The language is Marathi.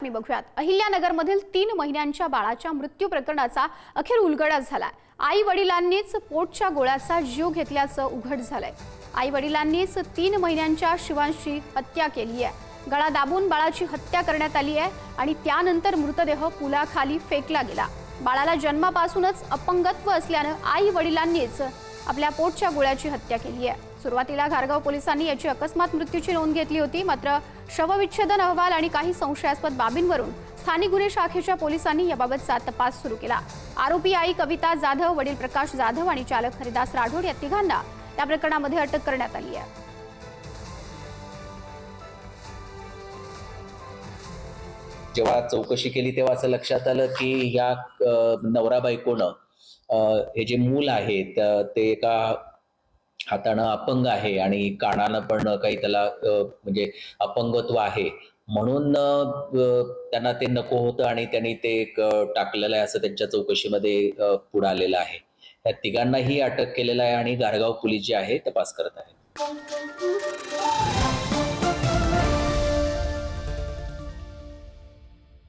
मी बघूयात अहिल्यानगरमधील 3 महिन्यांच्या बाळाच्या मृत्यू प्रकरणाचा अखेर उलगडा झाला। आई वडिलांनीच पोटच्या गोळ्याचा जीव घेतल्याचं उघड झालंय। आई वडिलांनीच 3 महिन्यांच्या शिवांशची हत्या केली आहे। गळा दाबून बाळाची हत्या करण्यात आली आहे आणि त्यानंतर मृतदेह पुलाखाली फेकला गेला। बाळाला जन्मापासूनच अपंगत्व असल्याने आई वडिलांनीच आपल्या पोटच्या गोळ्याची हत्या केली आहे। सुरुवातीला घारगाव पोलिसांनी याची अकस्मात मृत्यूची नोंद घेतली होती, मात्र शवविच्छेदन अहवाल आणि काही संशयास्पद बाबींवरून स्थानिक गुन्हे शाखेच्या पोलिसांनी याबाबतचा तपास सुरू केला। आरोपी आई कविता जाधव, वडील प्रकाश जाधव आणि चालक हरिदास राठोड या तिघांना या प्रकरणामध्ये अटक करण्यात आली आहे। जेव्हा चौकशी केली तेव्हा असं लक्षात आलं की या नवरा बायकोनं हे जे मूल आहे ते एका हातानं अपंग आहे आणि कानानं पण काही त्याला म्हणजे अपंगत्व आहे, म्हणून त्यांना ते नको होतं आणि त्यांनी ते टाकलेलं आहे असं त्यांच्या चौकशीमध्ये पुढे आलेलं आहे। या तिघांनाही अटक केलेलं आहे आणि घारगाव पोलीस जे आहे तपास करत आहेत।